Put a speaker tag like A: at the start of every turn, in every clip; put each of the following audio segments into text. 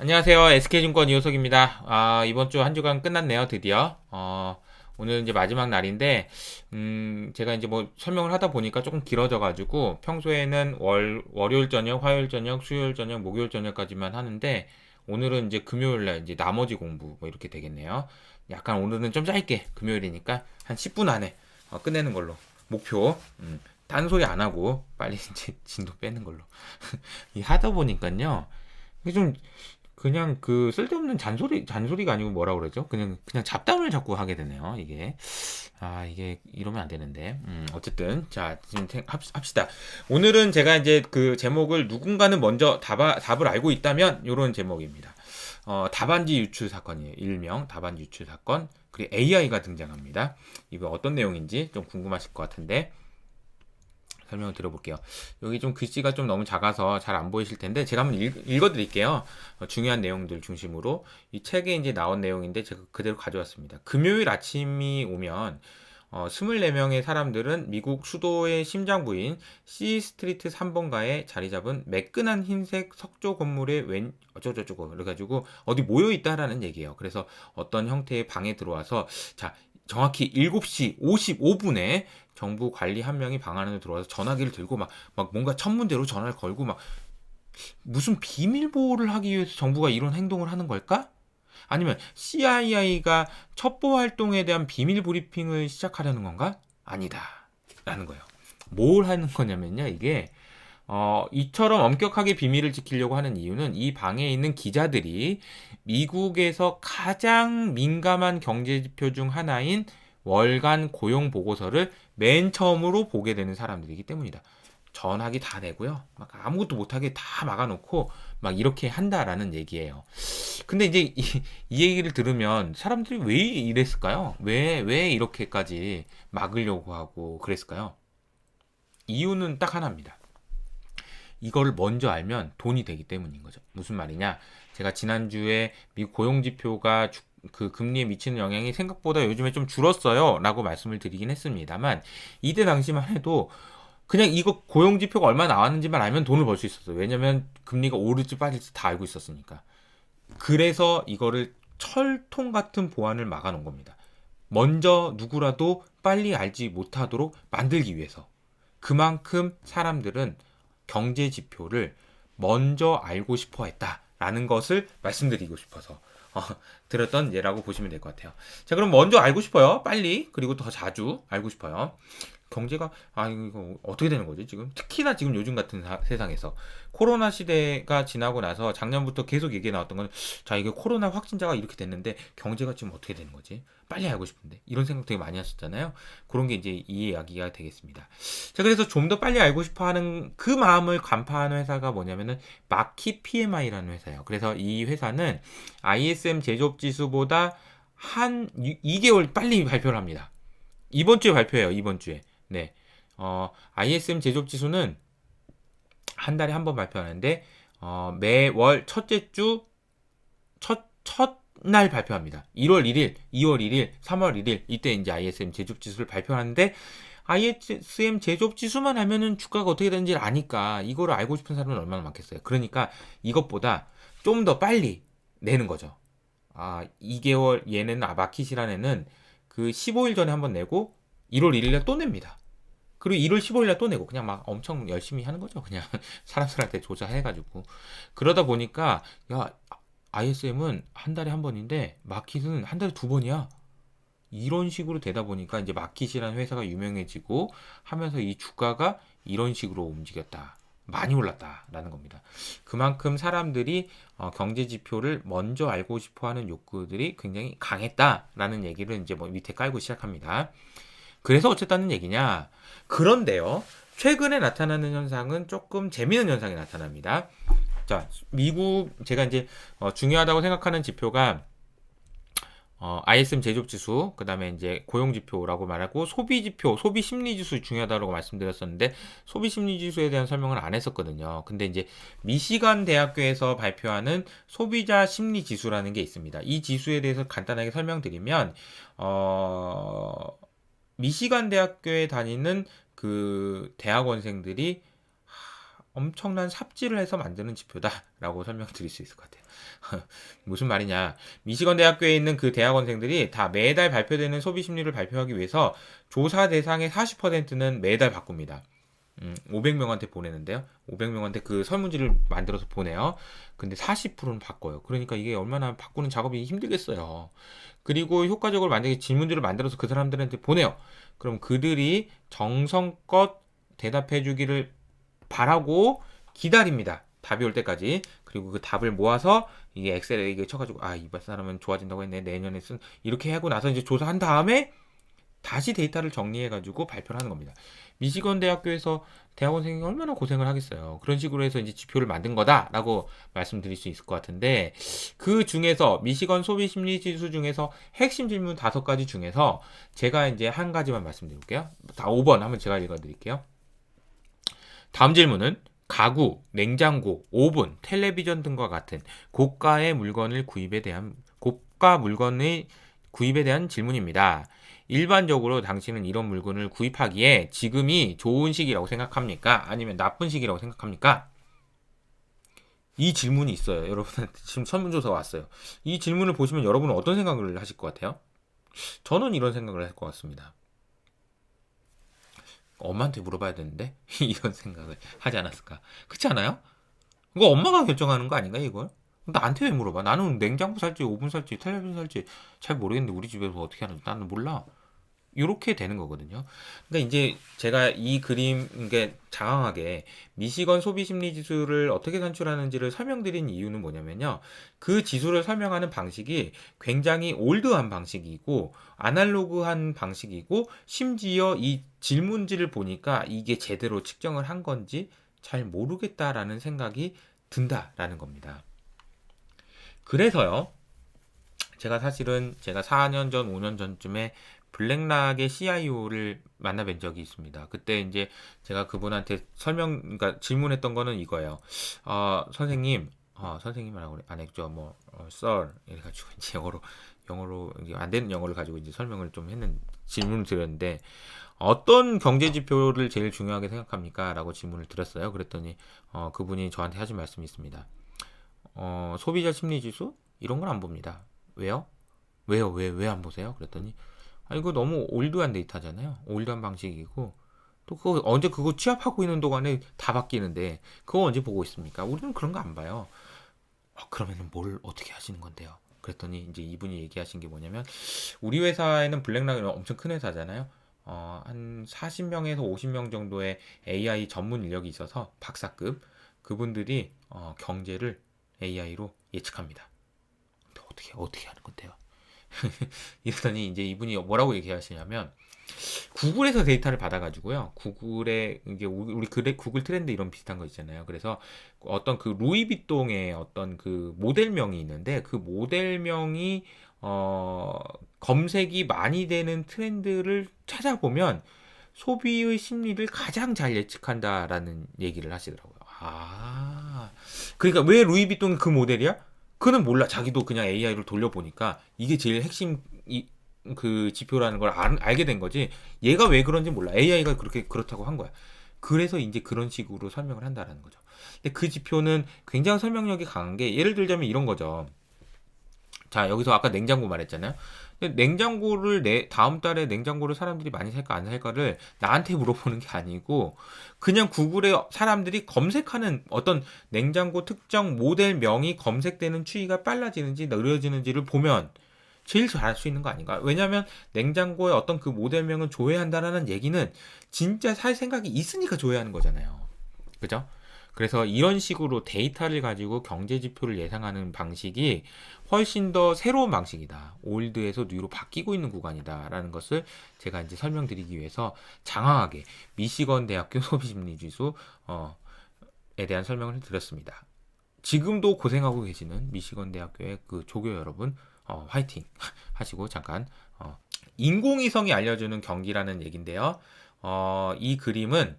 A: 안녕하세요. SK증권 이호석입니다. 이번 주 한 주간 끝났네요, 드디어. 오늘 이제 마지막 날인데, 제가 이제 뭐 설명을 하다 보니까 조금 길어져가지고, 평소에는 월요일 저녁, 화요일 저녁, 수요일 저녁, 목요일 저녁까지만 하는데, 오늘은 이제 금요일 날 이제 나머지 공부 뭐 이렇게 되겠네요. 약간 오늘은 좀 짧게, 금요일이니까 한 10분 안에 끝내는 걸로. 목표. 딴소리 안 하고, 빨리 이제 진도 빼는 걸로. 이 하다 보니까요. 이게 좀 그냥 그 쓸데없는 잔소리가 아니고 뭐라 그러죠? 그냥 잡담을 자꾸 하게 되네요. 이게 이러면 안 되는데. 어쨌든 자 지금 합시다. 오늘은 제가 이제 그 제목을 누군가는 먼저 답을 알고 있다면 요런 제목입니다. 답안지 유출 사건이에요. 일명 답안지 유출 사건. 그리고 AI가 등장합니다. 이거 어떤 내용인지 좀 궁금하실 것 같은데 설명을 드려볼게요. 여기 좀 글씨가 좀 너무 작아서 잘 안 보이실 텐데 제가 한번 읽어드릴게요. 중요한 내용들 중심으로 이 책에 이제 나온 내용인데 제가 그대로 가져왔습니다. 금요일 아침이 오면 24명의 사람들은 미국 수도의 심장부인 C 스트리트 3번가에 자리 잡은 매끈한 흰색 석조 건물의 어쩌고저쩌고 그래가지고 어디 모여 있다라는 얘기예요. 그래서 어떤 형태의 방에 들어와서 자 정확히 7시 55분에 정부 관리 한 명이 방 안으로 들어와서 전화기를 들고 막 뭔가 천문대로 전화를 걸고 막 무슨 비밀 보호를 하기 위해서 정부가 이런 행동을 하는 걸까? 아니면 CIA가 첩보 활동에 대한 비밀 브리핑을 시작하려는 건가? 아니다. 라는 거예요. 뭘 하는 거냐면요. 이게 이처럼 엄격하게 비밀을 지키려고 하는 이유는 이 방에 있는 기자들이 미국에서 가장 민감한 경제지표 중 하나인 월간 고용 보고서를 맨 처음으로 보게 되는 사람들이기 때문이다. 전화기 다 내고요. 막 아무것도 못하게 다 막아놓고 막 이렇게 한다라는 얘기예요. 근데 이제 이 얘기를 들으면 사람들이 왜 이랬을까요? 왜 이렇게까지 막으려고 하고 그랬을까요? 이유는 딱 하나입니다. 이거를 먼저 알면 돈이 되기 때문인 거죠. 무슨 말이냐? 제가 지난주에 미국 고용지표가 그 금리에 미치는 영향이 생각보다 요즘에 좀 줄었어요. 라고 말씀을 드리긴 했습니다만, 이때 당시만 해도 그냥 이거 고용지표가 얼마 나왔는지만 알면 돈을 벌 수 있었어요. 왜냐면 금리가 오를지 빠질지 다 알고 있었으니까. 그래서 이거를 철통 같은 보안을 막아놓은 겁니다. 먼저 누구라도 빨리 알지 못하도록 만들기 위해서. 그만큼 사람들은 경제 지표를 먼저 알고 싶어 했다라는 것을 말씀드리고 싶어서 어, 들었던 예라고 보시면 될 것 같아요. 자, 그럼 먼저 알고 싶어요. 빨리. 그리고 더 자주 알고 싶어요. 경제가 이거 어떻게 되는 거지 지금 특히나 지금 요즘 같은 세상에서 코로나 시대가 지나고 나서 작년부터 계속 얘기 나왔던 건 자 이게 코로나 확진자가 이렇게 됐는데 경제가 지금 어떻게 되는 거지 빨리 알고 싶은데 이런 생각 되게 많이 하셨잖아요. 그런 게 이제 이 이야기가 되겠습니다. 자 그래서 좀 더 빨리 알고 싶어하는 그 마음을 간파하는 회사가 뭐냐면은 마키 PMI라는 회사예요. 그래서 이 회사는 ISM 제조업 지수보다 한 2개월 빨리 발표를 합니다. 이번 주에 발표해요. 이번 주에. 네. ISM 제조업 지수는 한 달에 한 번 발표하는데 매월 첫째 주 첫날 발표합니다. 1월 1일, 2월 1일, 3월 1일 이때 이제 ISM 제조업 지수를 발표하는데 ISM 제조업 지수만 하면은 주가가 어떻게 되는지 아니까 이거를 알고 싶은 사람은 얼마나 많겠어요. 그러니까 이것보다 좀 더 빨리 내는 거죠. 2개월 얘네는 마켓이라는 애는 그 15일 전에 한번 내고 1월 1일에 또 냅니다. 그리고 1월 15일날 또 내고 그냥 막 엄청 열심히 하는 거죠. 그냥 사람들한테 조사해가지고 그러다 보니까 야 ISM은 한 달에 한 번인데 마켓은 한 달에 두 번이야. 이런 식으로 되다 보니까 이제 마켓이라는 회사가 유명해지고 하면서 이 주가가 이런 식으로 움직였다. 많이 올랐다라는 겁니다. 그만큼 사람들이 경제 지표를 먼저 알고 싶어하는 욕구들이 굉장히 강했다라는 얘기를 이제 뭐 밑에 깔고 시작합니다. 그래서 어쨌다는 얘기냐? 그런데요. 최근에 나타나는 현상은 조금 재미있는 현상이 나타납니다. 자, 미국 제가 이제 중요하다고 생각하는 지표가 ISM 제조업 지수, 그다음에 이제 고용 지표라고 말하고 소비 지표, 소비 심리 지수 중요하다고 말씀드렸었는데 소비 심리 지수에 대한 설명을 안 했었거든요. 근데 이제 미시간 대학교에서 발표하는 소비자 심리 지수라는 게 있습니다. 이 지수에 대해서 간단하게 설명드리면 미시간 대학교에 다니는 그 대학원생들이 엄청난 삽질을 해서 만드는 지표다라고 설명드릴 수 있을 것 같아요. 무슨 말이냐? 미시건 대학교에 있는 그 대학원생들이 다 매달 발표되는 소비 심리를 발표하기 위해서 조사 대상의 40%는 매달 바꿉니다. 500명한테 보내는데요. 500명한테 그 설문지를 만들어서 보내요. 근데 40%는 바꿔요. 그러니까 이게 얼마나 바꾸는 작업이 힘들겠어요. 그리고 효과적으로 만약에 질문지를 만들어서 그 사람들한테 보내요. 그럼 그들이 정성껏 대답해 주기를 바라고 기다립니다. 답이 올 때까지. 그리고 그 답을 모아서 이게 엑셀에 이게 쳐가지고 이번 사람은 좋아진다고 했네. 내년에 쓴 이렇게 하고 나서 이제 조사한 다음에 다시 데이터를 정리해가지고 발표를 하는 겁니다. 미시건 대학교에서 대학원생이 얼마나 고생을 하겠어요. 그런 식으로 해서 이제 지표를 만든 거다라고 말씀드릴 수 있을 것 같은데, 그 중에서 미시건 소비 심리 지수 중에서 핵심 질문 5가지 중에서 제가 이제 한 가지만 말씀드릴게요. 다 5번 한번 제가 읽어드릴게요. 다음 질문은 가구, 냉장고, 오븐, 텔레비전 등과 같은 고가 물건의 구입에 대한 질문입니다. 일반적으로 당신은 이런 물건을 구입하기에 지금이 좋은 시기라고 생각합니까? 아니면 나쁜 시기라고 생각합니까? 이 질문이 있어요. 여러분한테 지금 설문조사가 왔어요. 이 질문을 보시면 여러분은 어떤 생각을 하실 것 같아요? 저는 이런 생각을 할 것 같습니다. 엄마한테 물어봐야 되는데 이런 생각을 하지 않았을까? 그렇지 않아요? 이거 엄마가 결정하는 거 아닌가 이걸? 나한테 왜 물어봐? 나는 냉장고 살지, 오븐 살지, 텔레비전 살지 잘 모르겠는데 우리 집에서 어떻게 하는지 나는 몰라. 이렇게 되는 거거든요. 그러니까 이제 제가 이 그림, 이게 장황하게 미시건 소비 심리 지수를 어떻게 산출하는지를 설명드린 이유는 뭐냐면요. 그 지수를 설명하는 방식이 굉장히 올드한 방식이고 아날로그한 방식이고 심지어 이 질문지를 보니까 이게 제대로 측정을 한 건지 잘 모르겠다라는 생각이 든다라는 겁니다. 그래서요. 제가 4년 전, 5년 전쯤에 블랙락의 CIO를 만나뵌 적이 있습니다. 그때 이제 제가 그분한테 그러니까 질문했던 거는 이거예요. 선생님, 선생님이라고 안 했죠. sir, 이래가지고 이제 영어로 이제 안 되는 영어를 가지고 이제 설명을 좀 질문을 드렸는데, 어떤 경제 지표를 제일 중요하게 생각합니까? 라고 질문을 드렸어요. 그랬더니, 그분이 저한테 하신 말씀이 있습니다. 소비자 심리 지수? 이런 건 안 봅니다. 왜요? 왜요? 왜 안 보세요? 그랬더니, 이거 너무 올드한 데이터잖아요. 올드한 방식이고, 또 언제 그거 취합하고 있는 동안에 다 바뀌는데, 그거 언제 보고 있습니까? 우리는 그런 거 안 봐요. 그러면은 뭘 어떻게 하시는 건데요? 그랬더니 이제 이분이 얘기하신 게 뭐냐면, 우리 회사에는 블랙락이 엄청 큰 회사잖아요. 한 40명에서 50명 정도의 AI 전문 인력이 있어서 박사급 그분들이 경제를 AI로 예측합니다. 근데 어떻게 하는 건데요? 이러더니 이제 이분이 뭐라고 얘기하시냐면, 구글에서 데이터를 받아가지고요. 구글에 이게 우리 구글 트렌드 이런 비슷한 거 있잖아요. 그래서 어떤 그 루이비통의 어떤 그 모델명이 있는데 그 모델명이 검색이 많이 되는 트렌드를 찾아보면 소비의 심리를 가장 잘 예측한다라는 얘기를 하시더라고요. 그러니까 왜 루이비통이 그 모델이야? 그는 몰라. 자기도 그냥 AI를 돌려보니까 이게 제일 핵심 그 지표라는 걸 알게 된 거지. 얘가 왜 그런지 몰라. AI가 그렇다고 한 거야. 그래서 이제 그런 식으로 설명을 한다라는 거죠. 근데 그 지표는 굉장히 설명력이 강한 게, 예를 들자면 이런 거죠. 자, 여기서 아까 냉장고 말했잖아요. 근데 다음 달에 냉장고를 사람들이 많이 살까 안 살까를 나한테 물어보는 게 아니고, 그냥 구글에 사람들이 검색하는 어떤 냉장고 특정 모델명이 검색되는 추이가 빨라지는지 느려지는지를 보면 제일 잘 알 수 있는 거 아닌가? 왜냐면 냉장고의 어떤 그 모델명을 조회한다라는 얘기는 진짜 살 생각이 있으니까 조회하는 거잖아요. 그죠? 그래서 이런 식으로 데이터를 가지고 경제 지표를 예상하는 방식이 훨씬 더 새로운 방식이다. 올드에서 뉴로 바뀌고 있는 구간이다라는 것을 제가 이제 설명드리기 위해서 장황하게 미시건 대학교 소비심리지수에 대한 설명을 드렸습니다. 지금도 고생하고 계시는 미시건 대학교의 그 조교 여러분, 화이팅 하시고 잠깐 인공위성이 알려주는 경기라는 얘긴데요. 이 그림은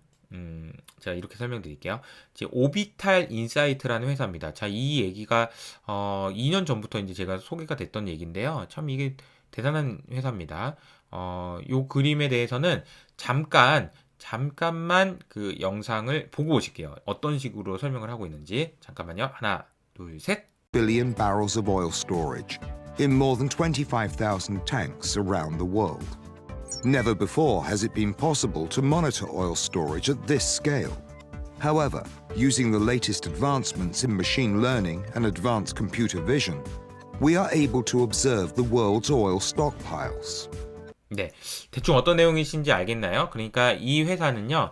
A: 제가 이렇게 설명드릴게요. 오비탈 인사이트라는 회사입니다. 자, 이 얘기가 2년 전부터 이제 제가 소개가 됐던 얘기인데요. 참 이게 대단한 회사입니다. 요 그림에 대해서는 잠깐 잠깐만 그 영상을 보고 오실게요. 어떤 식으로 설명을 하고 있는지. 잠깐만요. 하나, 둘, 셋.
B: Billion barrels of oil storage in more than 25,000 tanks around the world. Never before has it been possible to monitor oil storage at this scale. However, using the latest advancements in machine learning and advanced computer vision, we are able to observe the world's oil stockpiles.
A: 네, 대충 어떤 내용이신지 알겠나요? 그러니까 이 회사는요,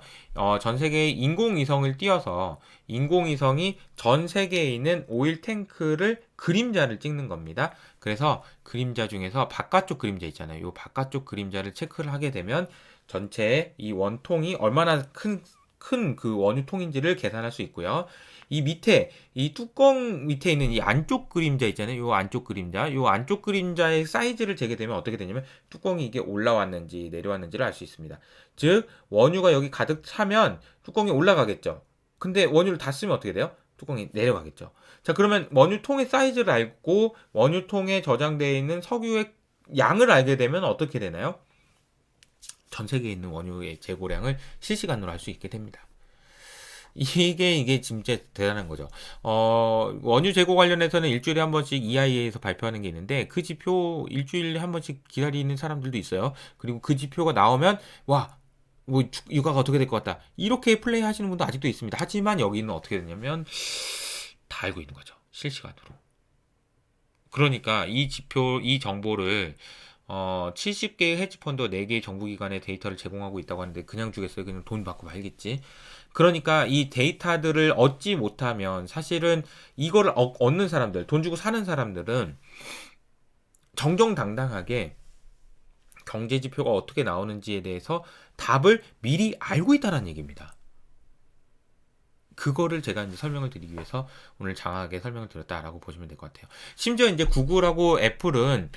A: 전 세계에 인공위성을 띄워서 인공위성이 전 세계에 있는 오일 탱크를 그림자를 찍는 겁니다. 그래서 그림자 중에서 바깥쪽 그림자 있잖아요. 이 바깥쪽 그림자를 체크를 하게 되면 전체 이 원통이 얼마나 큰 그 원유통인지를 계산할 수 있고요. 이 밑에, 이 뚜껑 밑에 있는 이 안쪽 그림자 있잖아요. 이 안쪽 그림자. 이 안쪽 그림자의 사이즈를 재게 되면 어떻게 되냐면 뚜껑이 이게 올라왔는지 내려왔는지를 알 수 있습니다. 즉, 원유가 여기 가득 차면 뚜껑이 올라가겠죠. 근데 원유를 다 쓰면 어떻게 돼요? 뚜껑이 내려가겠죠. 자, 그러면 원유통의 사이즈를 알고 원유통에 저장되어 있는 석유의 양을 알게 되면 어떻게 되나요? 전 세계에 있는 원유의 재고량을 실시간으로 할 수 있게 됩니다. 이게 진짜 대단한 거죠. 원유 재고 관련해서는 일주일에 한 번씩 EIA에서 발표하는 게 있는데 그 지표 일주일에 한 번씩 기다리는 사람들도 있어요. 그리고 그 지표가 나오면 와, 뭐 유가가 어떻게 될 것 같다. 이렇게 플레이 하시는 분도 아직도 있습니다. 하지만 여기는 어떻게 되냐면 다 알고 있는 거죠. 실시간으로. 그러니까 이 지표, 이 정보를 70개의 헤지펀드와 4개의 정부기관의 데이터를 제공하고 있다고 하는데 그냥 주겠어요? 그냥 돈 받고 말겠지. 그러니까 이 데이터들을 얻지 못하면 사실은 이거를 얻는 사람들, 돈 주고 사는 사람들은 정정당당하게 경제지표가 어떻게 나오는지에 대해서 답을 미리 알고 있다는 얘기입니다. 그거를 제가 이제 설명을 드리기 위해서 오늘 장하게 설명을 드렸다라고 보시면 될 것 같아요. 심지어 이제 구글하고 애플은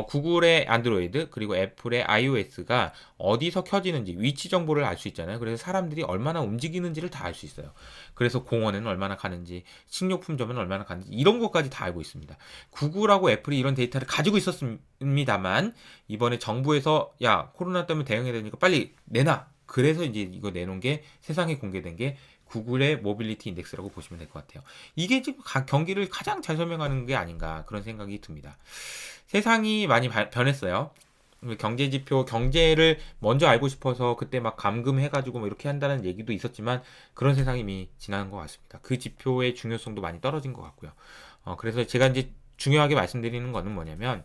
A: 구글의 안드로이드 그리고 애플의 iOS가 어디서 켜지는지 위치 정보를 알 수 있잖아요. 그래서 사람들이 얼마나 움직이는지를 다 알 수 있어요. 그래서 공원에는 얼마나 가는지, 식료품점에는 얼마나 가는지 이런 것까지 다 알고 있습니다. 구글하고 애플이 이런 데이터를 가지고 있었습니다만 이번에 정부에서 야 코로나 때문에 대응해야 되니까 빨리 내놔. 그래서 이제 이거 내놓은 게 세상에 공개된 게 구글의 모빌리티 인덱스라고 보시면 될 것 같아요. 이게 지금 경기를 가장 잘 설명하는 게 아닌가 그런 생각이 듭니다. 세상이 많이 변했어요. 경제지표, 경제를 먼저 알고 싶어서 그때 막 감금해가지고 뭐 이렇게 한다는 얘기도 있었지만 그런 세상이 이미 지나는 것 같습니다. 그 지표의 중요성도 많이 떨어진 것 같고요. 그래서 제가 이제 중요하게 말씀드리는 거는 뭐냐면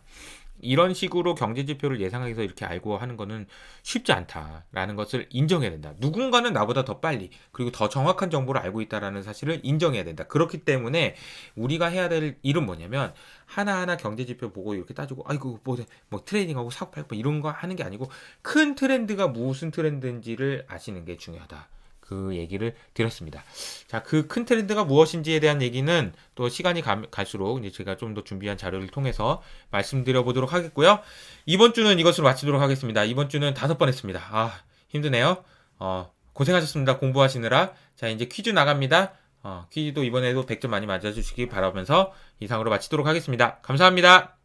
A: 이런 식으로 경제지표를 예상하기서 이렇게 알고 하는 거는 쉽지 않다라는 것을 인정해야 된다. 누군가는 나보다 더 빨리 그리고 더 정확한 정보를 알고 있다라는 사실을 인정해야 된다. 그렇기 때문에 우리가 해야 될 일은 뭐냐면 하나하나 경제지표 보고 이렇게 따지고 아이고 뭐 트레이딩하고 사고 팔고 이런 거 하는 게 아니고 큰 트렌드가 무슨 트렌드인지를 아시는 게 중요하다. 그 얘기를 드렸습니다. 자, 그 큰 트렌드가 무엇인지에 대한 얘기는 또 시간이 갈수록 이제 제가 좀 더 준비한 자료를 통해서 말씀드려 보도록 하겠고요. 이번 주는 이것으로 마치도록 하겠습니다. 이번 주는 5번 했습니다. 힘드네요. 고생하셨습니다. 공부하시느라. 자, 이제 퀴즈 나갑니다. 퀴즈도 이번에도 100점 많이 맞아주시기 바라면서 이상으로 마치도록 하겠습니다. 감사합니다.